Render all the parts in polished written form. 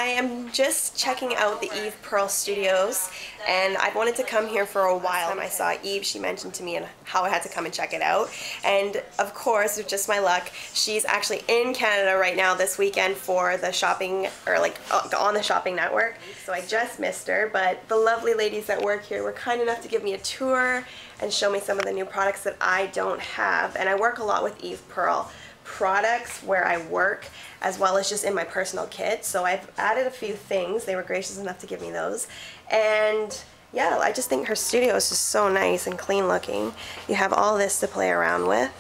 am just checking out the Eve Pearl Studios, and I've wanted to come here for a while. When I saw Eve, she mentioned to me and how I had to come and check it out. And of course, with just my luck, she's actually in Canada right now this weekend for the shopping, or like on the shopping network. So I just missed her, but the lovely ladies that work here were kind enough to give me a tour and show me some of the new products that I don't have. And I work a lot with Eve Pearl products where I work, as well as just in my personal kit. So I've added a few things. They were gracious enough to give me those. And yeah, I just think her studio is just so nice and clean looking. You have all this to play around with.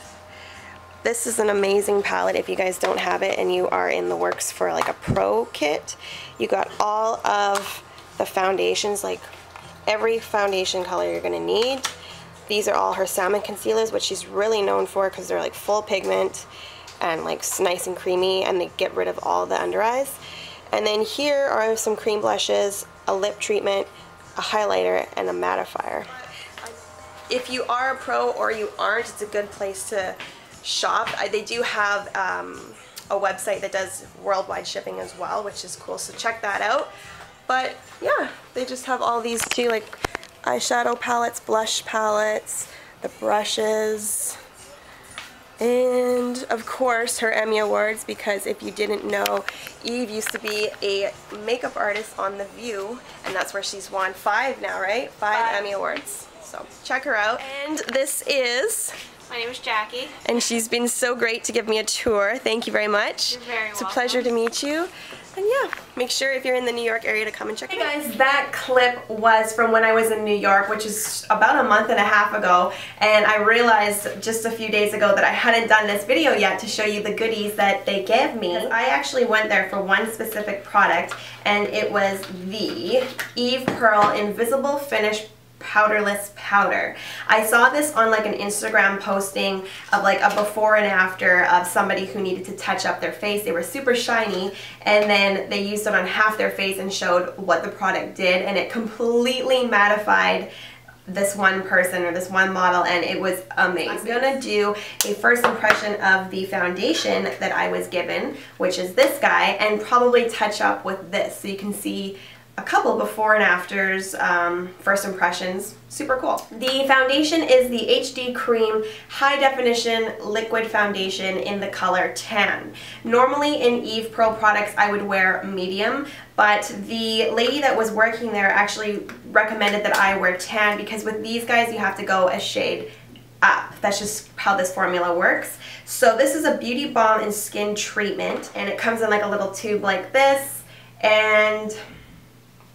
This is an amazing palette if you guys don't have it and you are in the works for like a pro kit. You got all of the foundations, like every foundation color you're gonna need. These are all her salmon concealers, which she's really known for because they're like full pigment and like nice and creamy, and they get rid of all the under eyes. And then here are some cream blushes, a lip treatment, a highlighter, and a mattifier. If you are a pro or you aren't, it's a good place to shop. They do have a website that does worldwide shipping as well, which is cool, so check that out. But yeah, they just have all these too, like eyeshadow palettes, blush palettes, the brushes, and of course her Emmy Awards, because if you didn't know, Eve used to be a makeup artist on The View, and that's where she's won 5 now, right? 5 Emmy Awards. So check her out. And this is... My name is Jackie. And she's been so great to give me a tour. Thank you very much. You're very welcome. It's a pleasure to meet you. And yeah, make sure if you're in the New York area to come and check it out. Hey guys, that clip was from when I was in New York, which is about a month and a half ago, and I realized just a few days ago that I hadn't done this video yet to show you the goodies that they gave me. I actually went there for one specific product, and it was the Eve Pearl Invisible Finish Powderless powder. I saw this on like an Instagram posting of like a before and after of somebody who needed to touch up their face. They were super shiny, and then they used it on half their face and showed what the product did, and it completely mattified this one person or this one model, and it was amazing. I'm gonna do a first impression of the foundation that I was given, which is this guy, and probably touch up with this so you can see a couple before and afters, first impressions. Super cool. The foundation is the HD Cream High Definition Liquid Foundation in the color Tan. Normally in Eve Pearl products I would wear medium, but the lady that was working there actually recommended that I wear tan, because with these guys you have to go a shade up. That's just how this formula works. So this is a beauty balm and skin treatment, and it comes in like a little tube like this, and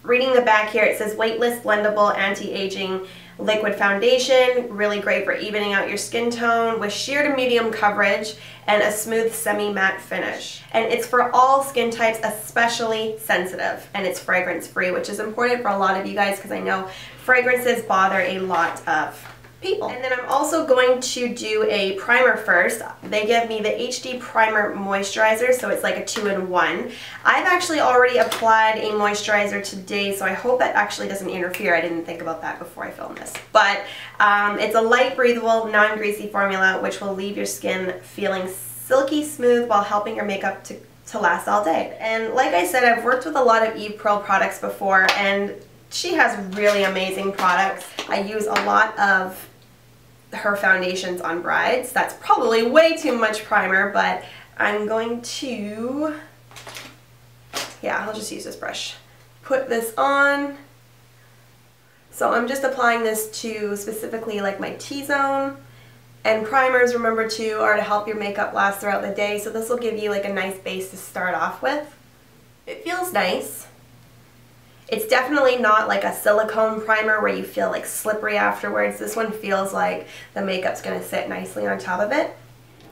reading the back here, it says weightless, blendable, anti-aging liquid foundation, really great for evening out your skin tone with sheer to medium coverage and a smooth semi-matte finish. And it's for all skin types, especially sensitive, and it's fragrance free, which is important for a lot of you guys because I know fragrances bother a lot of people. And then I'm also going to do a primer first. They give me the HD Primer Moisturizers, so it's like a 2-in-1. I've actually already applied a moisturizer today, so I hope that actually doesn't interfere. I didn't think about that before I filmed this. But it's a light, breathable, non-greasy formula which will leave your skin feeling silky smooth while helping your makeup to last all day. And like I said, I've worked with a lot of Eve Pearl products before, and she has really amazing products. I use a lot of her foundations on brides. That's probably way too much primer, but I'm going to, yeah, I'll just use this brush. Put this on. So I'm just applying this to specifically like my T-zone. And primers, remember too, are to help your makeup last throughout the day, so this will give you like a nice base to start off with. It feels nice. It's definitely not like a silicone primer where you feel like slippery afterwards. This one feels like the makeup's going to sit nicely on top of it.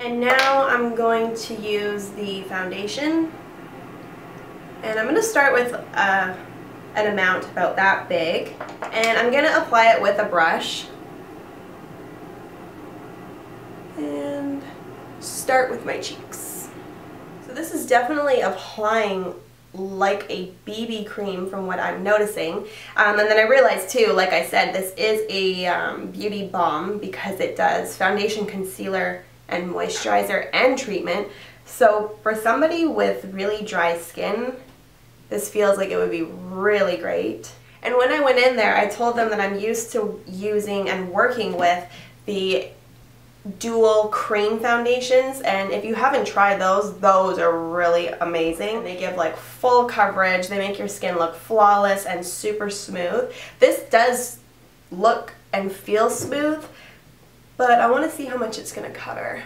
And now I'm going to use the foundation. And I'm going to start with an amount about that big. And I'm going to apply it with a brush. And start with my cheeks. So this is definitely applying like a BB cream from what I'm noticing. And then I realized too, like I said, this is a beauty balm because it does foundation, concealer, and moisturizer and treatment. So for somebody with really dry skin, this feels like it would be really great. And when I went in there, I told them that I'm used to using and working with the dual cream foundations, and if you haven't tried those are really amazing. And they give like full coverage, they make your skin look flawless and super smooth. This does look and feel smooth, but I want to see how much it's going to cover.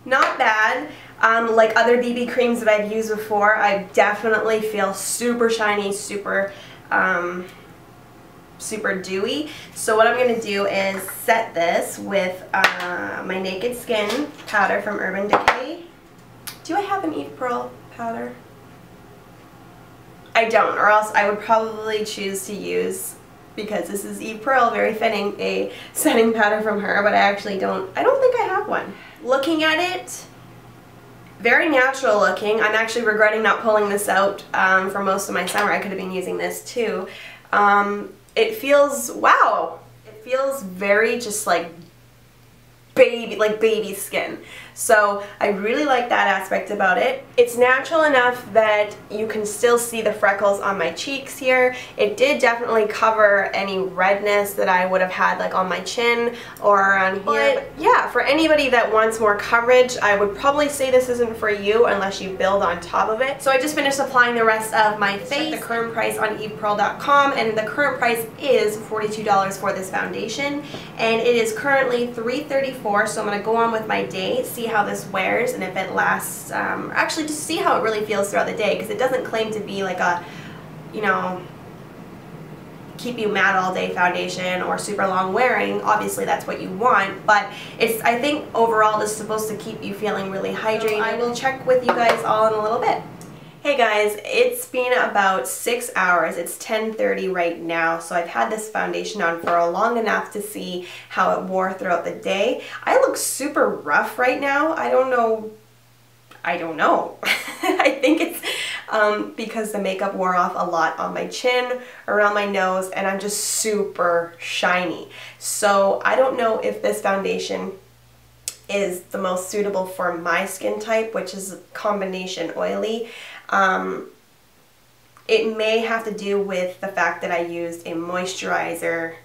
Not bad. Like other BB creams that I've used before, I definitely feel super shiny, super dewy. So what I'm going to do is set this with my Naked Skin powder from Urban Decay. Do I have an Eve Pearl powder? I don't, or else I would probably choose to use, because this is Eve Pearl, very fitting, a setting powder from her, but I actually don't think I have one. Looking at it, very natural looking. I'm actually regretting not pulling this out for most of my summer. I could have been using this too. It feels, wow, it feels very just like baby skin. So I really like that aspect about it. It's natural enough that you can still see the freckles on my cheeks here. It did definitely cover any redness that I would have had like on my chin or around here. But yeah, for anybody that wants more coverage, I would probably say this isn't for you unless you build on top of it. So I just finished applying the rest of my face. The current price on evepearl.com, and the current price is $42 for this foundation, and it is currently $3.34. So I'm going to go on with my day, see how this wears, and if it lasts, actually just see how it really feels throughout the day, because it doesn't claim to be like a, you know, keep you matte all day foundation or super long wearing. Obviously that's what you want, but it's, I think overall this is supposed to keep you feeling really hydrated. So I will check with you guys all in a little bit. Hey guys, it's been about 6 hours. It's 10:30 right now, so I've had this foundation on for long enough to see how it wore throughout the day. I look super rough right now. I don't know. I think it's because the makeup wore off a lot on my chin, around my nose, and I'm just super shiny. So I don't know if this foundation is the most suitable for my skin type, which is a combination oily. It may have to do with the fact that I used a moisturizer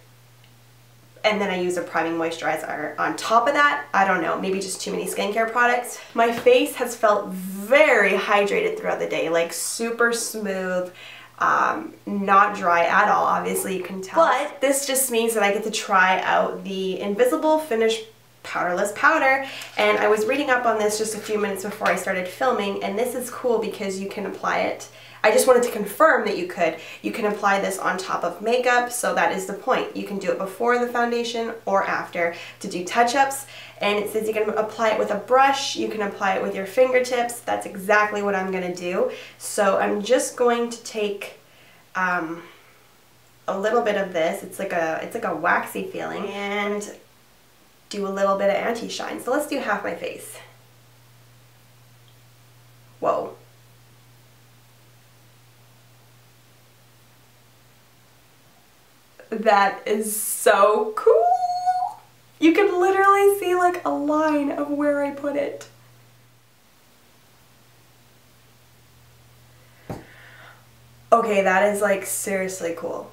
and then I used a priming moisturizer on top of that. I don't know, maybe just too many skincare products. My face has felt very hydrated throughout the day, like super smooth, not dry at all, obviously you can tell. But this just means that I get to try out the Invisible Finish Powderless powder, and I was reading up on this just a few minutes before I started filming, and this is cool because you can apply it. I just wanted to confirm that you can apply this on top of makeup, so that is the point. You can do it before the foundation or after to do touch-ups, and it says you can apply it with a brush, you can apply it with your fingertips. That's exactly what I'm going to do. So I'm just going to take a little bit of this. It's like a waxy feeling, and do a little bit of anti-shine. So let's do half my face. Whoa. That is so cool. You can literally see like a line of where I put it. Okay, that is like seriously cool.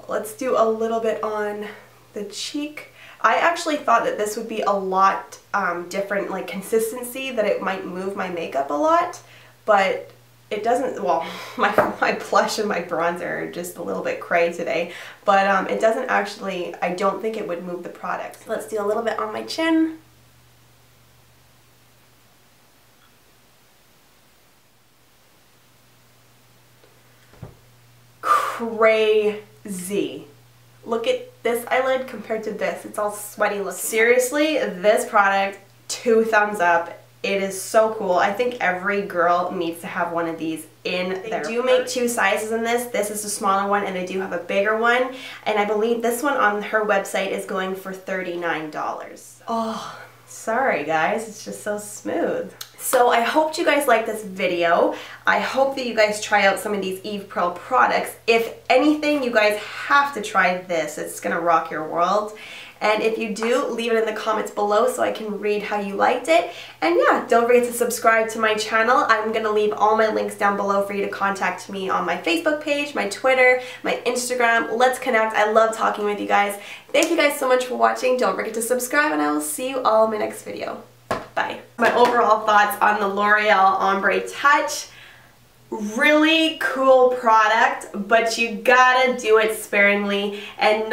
Let's do a little bit on the cheek. I actually thought that this would be a lot different, like consistency, that it might move my makeup a lot, but it doesn't. Well, my blush and my bronzer are just a little bit cray today, but it doesn't actually, I don't think it would move the product. So let's do a little bit on my chin. Crazy. Look at this eyelid compared to this. It's all sweaty looking. Seriously, this product, 2 thumbs up. It is so cool. I think every girl needs to have one of these in their. They do make 2 sizes in this. This is the smaller one, and they do have a bigger one. And I believe this one on her website is going for $39. Oh, sorry guys. It's just so smooth. So I hope you guys like this video. I hope that you guys try out some of these Eve Pearl products. If anything, you guys have to try this. It's gonna rock your world. And if you do, leave it in the comments below so I can read how you liked it. And yeah, don't forget to subscribe to my channel. I'm going to leave all my links down below for you to contact me on my Facebook page, my Twitter, my Instagram. Let's connect. I love talking with you guys. Thank you guys so much for watching. Don't forget to subscribe, and I will see you all in my next video. Bye. My overall thoughts on the L'Oreal Ombre Touch. Really cool product, but you gotta do it sparingly and not